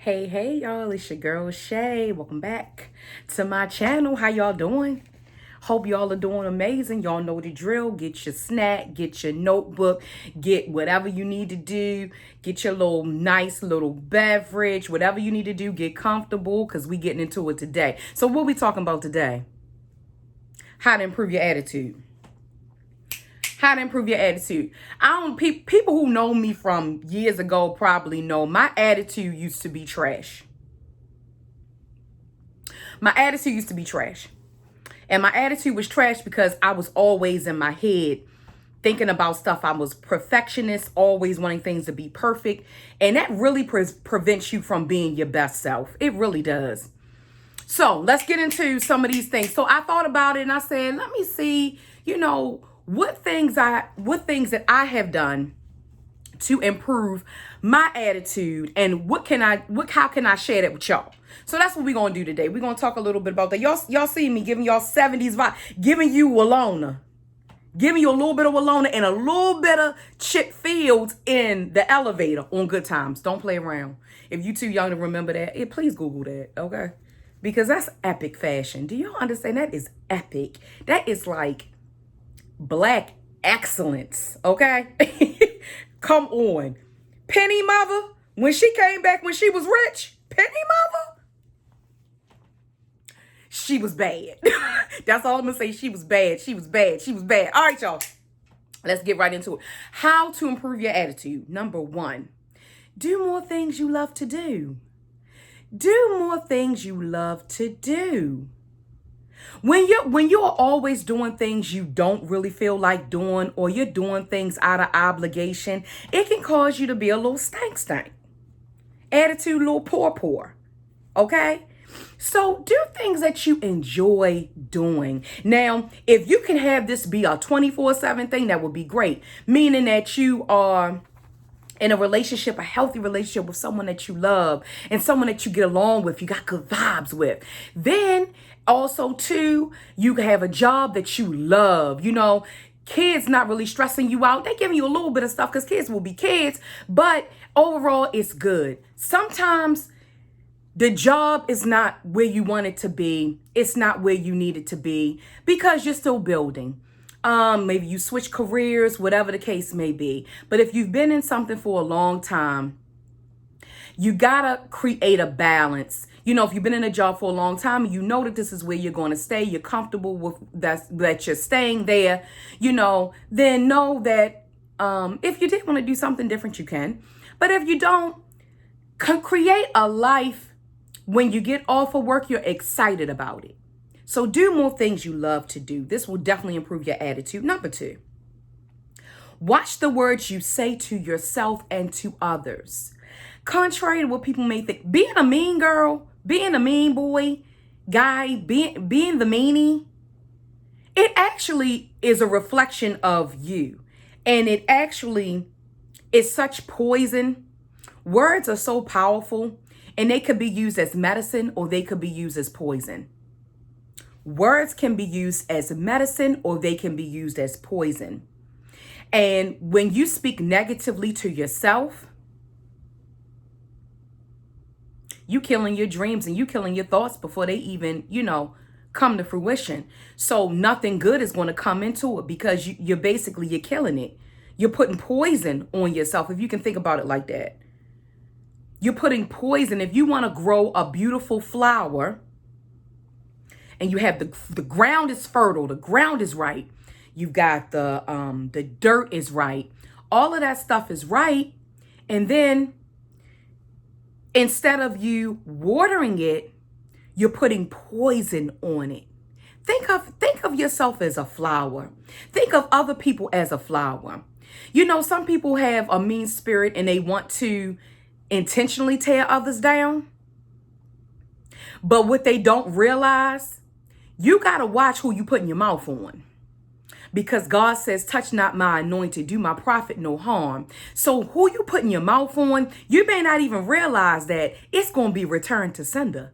Hey, y'all, it's your girl Shay. Welcome back to my channel. How y'all doing? Hope y'all are doing amazing. Y'all know the drill. Get your snack, get your notebook, get whatever you need to do. Get your nice little beverage, whatever you need to do. Get comfortable because we getting into it today. So what we talking about today? How to improve your attitude. How to improve your attitude. People who know me from years ago probably know my attitude used to be trash. My attitude used to be trash. And my attitude was trash because I was always in my head thinking about stuff. I was perfectionist, always wanting things to be perfect. And that really prevents you from being your best self. It really does. So let's get into some of these things. So I thought about it and I said, let me see, what things that I have done to improve my attitude and how can I share that with y'all? So that's what we're going to do today. We're going to talk a little bit about that. Y'all see me giving y'all 70s vibe, giving you Walona, giving you a little bit of Walona and a little bit of Chip Fields in the elevator on Good Times. Don't play around. If you too young to remember that, please Google that, okay? Because that's epic fashion. Do y'all understand? That is epic. That is like Black excellence, okay? Come on. Penny Mother, when she came back when she was rich, Penny Mother, she was bad. That's all I'm gonna say. She was bad. She was bad. She was bad. All right, y'all. Let's get right into it. How to improve your attitude. Number 1, do more things you love to do. Do more things you love to do. When you're always doing things you don't really feel like doing, or you're doing things out of obligation, it can cause you to be a little stank. Attitude, a little poor. Okay? So do things that you enjoy doing. Now, if you can have this be a 24/7 thing, that would be great. Meaning that you are in a relationship, a healthy relationship with someone that you love and someone that you get along with, you got good vibes with. Then also too, you have a job that you love. Kids not really stressing you out. They're giving you a little bit of stuff because kids will be kids, but overall it's good. Sometimes the job is not where you want it to be. It's not where you need it to be because you're still building. Maybe you switch careers, whatever the case may be. But if you've been in something for a long time, you gotta create a balance. If you've been in a job for a long time, you know that this is where you're going to stay. You're comfortable with that you're staying there, then know that if you did want to do something different, you can. But if you don't, create a life when you get off of work, you're excited about it. So do more things you love to do. This will definitely improve your attitude. Number 2, watch the words you say to yourself and to others. Contrary to what people may think, being a mean girl, being a mean boy, guy, being the meanie, it actually is a reflection of you. And it actually is such poison. Words are so powerful, and they could be used as medicine or they could be used as poison. Words can be used as medicine or they can be used as poison. And when you speak negatively to yourself, you killing your dreams and you killing your thoughts before they even, come to fruition. So nothing good is going to come into it because you're killing it. You're putting poison on yourself, if you can think about it like that. You're putting poison. If you want to grow a beautiful flower, and you have the ground is fertile, the ground is right, you've got the dirt is right, all of that stuff is right, and then instead of you watering it, you're putting poison on it. Think of yourself as a flower. Think of other people as a flower. Some people have a mean spirit and they want to intentionally tear others down. But what they don't realize, you got to watch who you put in your mouth on. Because God says, touch not my anointed, do my prophet no harm. So who you put in your mouth on, you may not even realize that it's going to be returned to sender.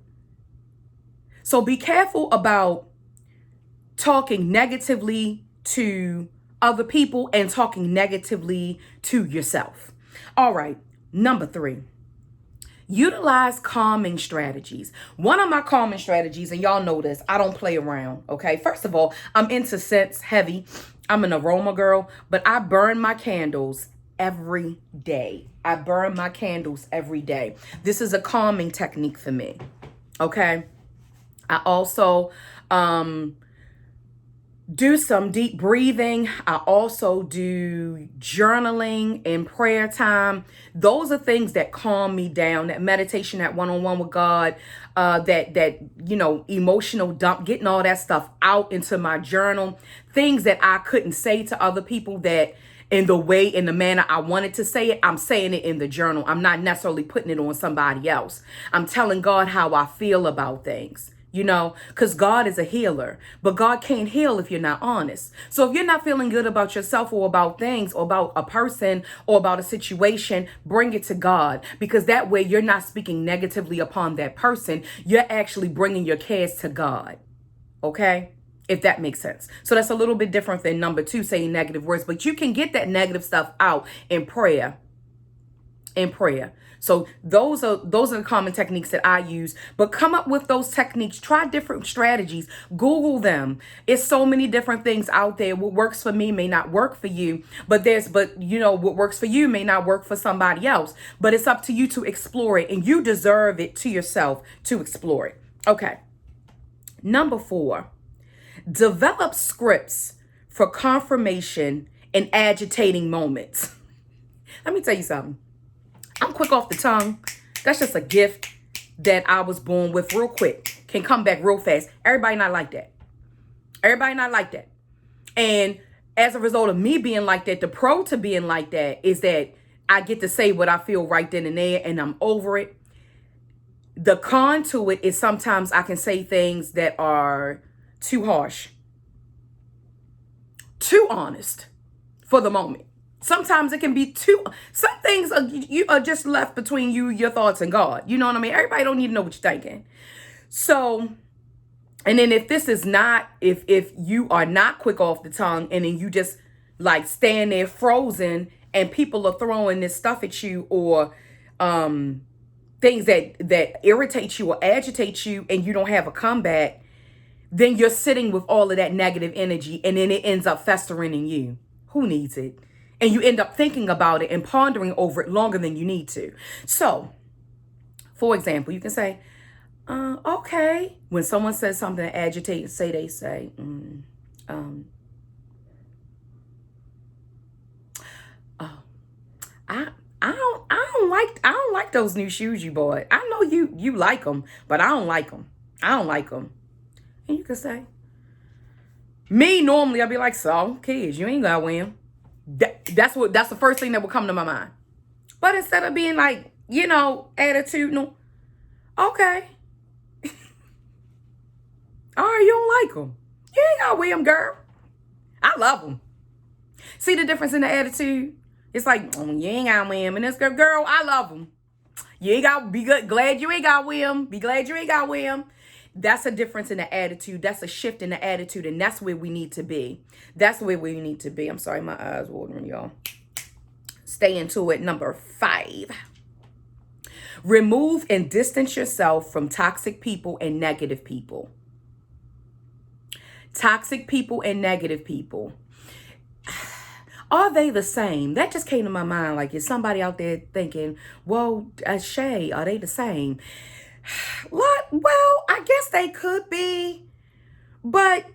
So be careful about talking negatively to other people and talking negatively to yourself. All right, number 3. Utilize calming strategies. One of my calming strategies, and y'all know this, I don't play around, okay? First of all, I'm into scents heavy. I'm an aroma girl, but I burn my candles every day. I burn my candles every day. This is a calming technique for me, okay? I also do some deep breathing. I also do journaling and prayer time. Those are things that calm me down. That meditation, that one-on-one with God, that emotional dump, getting all that stuff out into my journal. Things that I couldn't say to other people, that in the manner I wanted to say it, I'm saying it in the journal. I'm not necessarily putting it on somebody else. I'm telling God how I feel about things. Because God is a healer, but God can't heal if you're not honest. So if you're not feeling good about yourself or about things or about a person or about a situation, bring it to God, because that way you're not speaking negatively upon that person. You're actually bringing your cares to God. Okay? If that makes sense. So that's a little bit different than number 2, saying negative words, but you can get that negative stuff out in prayer. So those are the common techniques that I use. But come up with those techniques. Try different strategies. Google them. It's so many different things out there. What works for me may not work for you. But what works for you may not work for somebody else. But it's up to you to explore it, and you deserve it to yourself to explore it. Okay. Number 4, develop scripts for confirmation in agitating moments. Let me tell you something. I'm quick off the tongue. That's just a gift that I was born with, real quick. Can come back real fast. Everybody not like that. And as a result of me being like that, the pro to being like that is that I get to say what I feel right then and there, and I'm over it. The con to it is sometimes I can say things that are too harsh, too honest for the moment. Sometimes it can be some things are just left between you, your thoughts, and God. You know what I mean? Everybody don't need to know what you're thinking. So, and then if you are not quick off the tongue, and then you just like stand there frozen, and people are throwing this stuff at you, or things that irritate you or agitate you, and you don't have a comeback, then you're sitting with all of that negative energy, and then it ends up festering in you. Who needs it? And you end up thinking about it and pondering over it longer than you need to. So, for example, you can say, okay. When someone says something that agitates, they say, I don't like those new shoes you bought. I know you like them, but I don't like them. And you can say, me normally I'll be like, so kids, you ain't gotta wear them. That's the first thing that will come to my mind. But instead of being like, attitudinal, okay. All right, you don't like them. You ain't gotta wear them, girl. I love them. See the difference in the attitude? It's like, you ain't gotta wear them. And this girl, I love them. You ain't gotta be good. Glad you ain't gotta wear them. Be glad you ain't gotta wear them. That's a difference in the attitude. That's a shift in the attitude. And that's where we need to be. I'm sorry, my eyes watering, y'all. Stay into it. Number 5. Remove and distance yourself from toxic people and negative people. Toxic people and negative people. Are they the same? That just came to my mind. Like, is somebody out there thinking, well, Shay, are they the same? Well, I guess they could be, but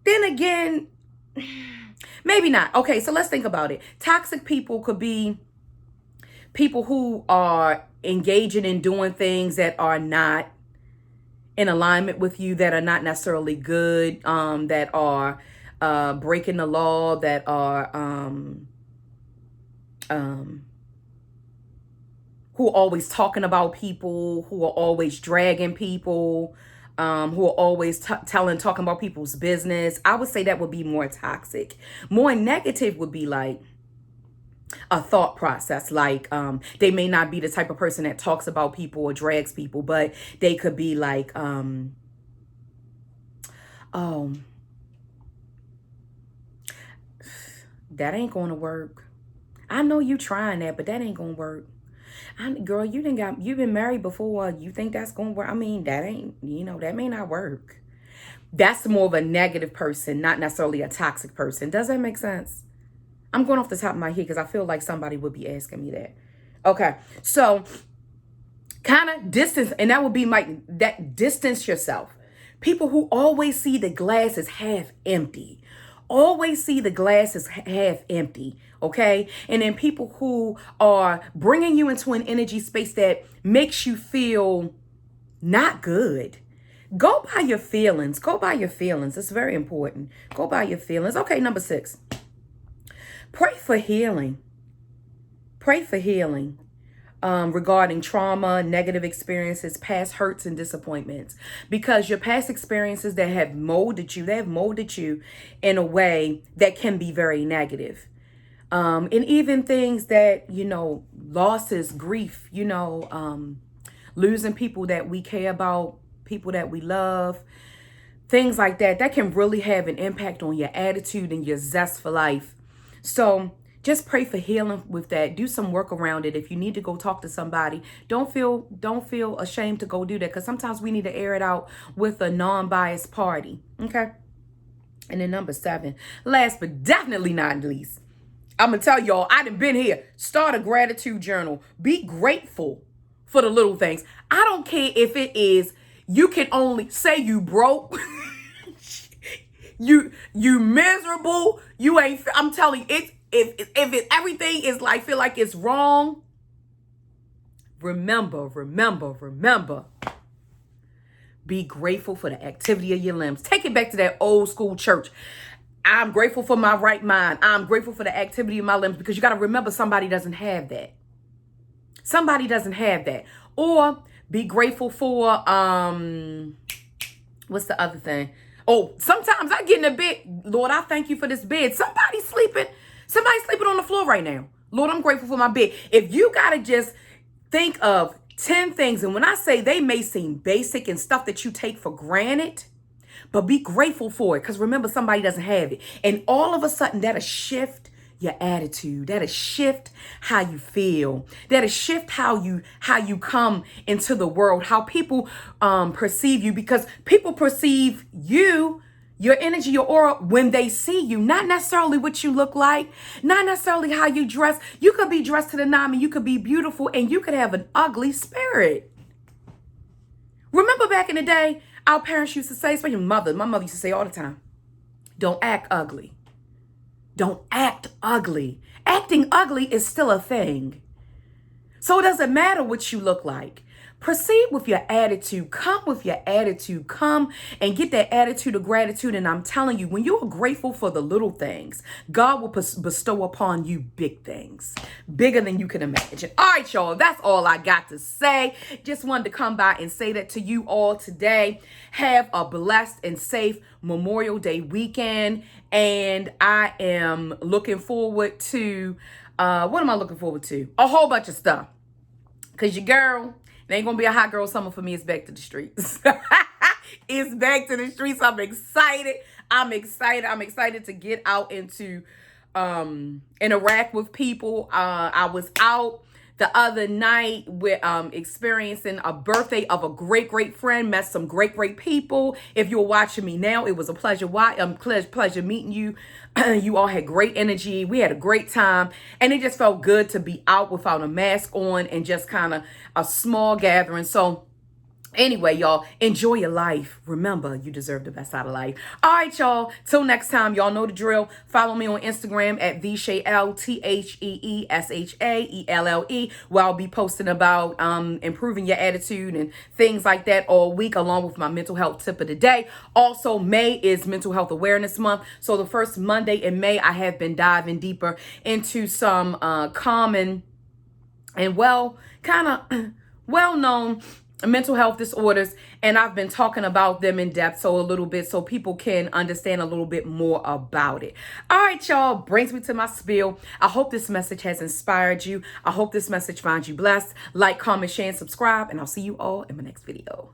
then again, maybe not. Okay, so let's think about it. Toxic people could be people who are engaging in doing things that are not in alignment with you, that are not necessarily good, that are breaking the law, that are who are always talking about people, who are always dragging people, who are always talking about people's business. I would say that would be more toxic. More negative would be like a thought process. Like, they may not be the type of person that talks about people or drags people, but they could be like, that ain't going to work. I know you trying that, but that ain't going to work. Girl, you've been married before. You think that's going to work? I mean, that ain't, that may not work. That's more of a negative person, not necessarily a toxic person. Does that make sense? I'm going off the top of my head because I feel like somebody would be asking me that. Okay, so kind of distance, and that would be that distance yourself. People who always see the glass as half empty. Always see the glass as half empty, okay? And then people who are bringing you into an energy space that makes you feel not good. Go by your feelings. Go by your feelings. It's very important. Go by your feelings. Okay, number 6. Pray for healing. Pray for healing regarding trauma, negative experiences, past hurts and disappointments. Because your past experiences that have molded you in a way that can be very negative. And even things that, losses, grief, losing people that we care about, people that we love, things like that can really have an impact on your attitude and your zest for life. So just pray for healing with that. Do some work around it. If you need to go talk to somebody, don't feel ashamed to go do that, because sometimes we need to air it out with a non-biased party. Okay. And then number 7, last but definitely not least, I'm gonna tell y'all, I done been here. Start a gratitude journal. Be grateful for the little things. I don't care if it is, you can only say you broke, you miserable, you ain't. I'm telling you, it's if everything is feel like it's wrong. Remember. Be grateful for the activity of your limbs. Take it back to that old school church. I'm grateful for my right mind. I'm grateful for the activity of my limbs, because you got to remember somebody doesn't have that. Somebody doesn't have that. Or be grateful for, what's the other thing? Oh, sometimes I get in a bed. Lord, I thank you for this bed. Somebody's sleeping on the floor right now. Lord, I'm grateful for my bed. If you got to just think of 10 things, and when I say they may seem basic and stuff that you take for granted, but be grateful for it, because remember, somebody doesn't have it. And all of a sudden, that'll shift your attitude. That'll shift how you feel. That'll shift how you come into the world, how people perceive you, because people perceive you, your energy, your aura, when they see you, not necessarily what you look like, not necessarily how you dress. You could be dressed to the nine, and you could be beautiful, and you could have an ugly spirit. Remember back in the day, our parents used to say, especially my mother used to say all the time, don't act ugly. Don't act ugly. Acting ugly is still a thing. So it doesn't matter what you look like. Proceed with your attitude. Come with your attitude. Come and get that attitude of gratitude. And I'm telling you, when you are grateful for the little things, God will bestow upon you big things, bigger than you can imagine. All right, y'all, that's all I got to say. Just wanted to come by and say that to you all today. Have a blessed and safe Memorial Day weekend. And I am looking forward to, what am I looking forward to? A whole bunch of stuff. Because your girl, it ain't going to be a hot girl summer for me. It's back to the streets. It's back to the streets. I'm excited. I'm excited to get out into interact with people. I was out the other night with experiencing a birthday of a great friend. Met some great people. If you're watching me now, it was a pleasure. Pleasure meeting you. You all had great energy. We had a great time, and it just felt good to be out without a mask on and just kind of a small gathering. So anyway, y'all, enjoy your life. Remember, you deserve the best out of life. All right, y'all. Till next time, y'all know the drill. Follow me on Instagram at VShaelle, where I'll be posting about improving your attitude and things like that all week, along with my mental health tip of the day. Also, May is Mental Health Awareness Month. So the first Monday in May, I have been diving deeper into some common and well-known mental health disorders, and I've been talking about them in depth, so a little bit, so people can understand a little bit more about it. All right, y'all, brings me to my spiel. I hope this message has inspired you. I hope this message finds you blessed. Like, comment, share, and subscribe, and I'll see you all in my next video.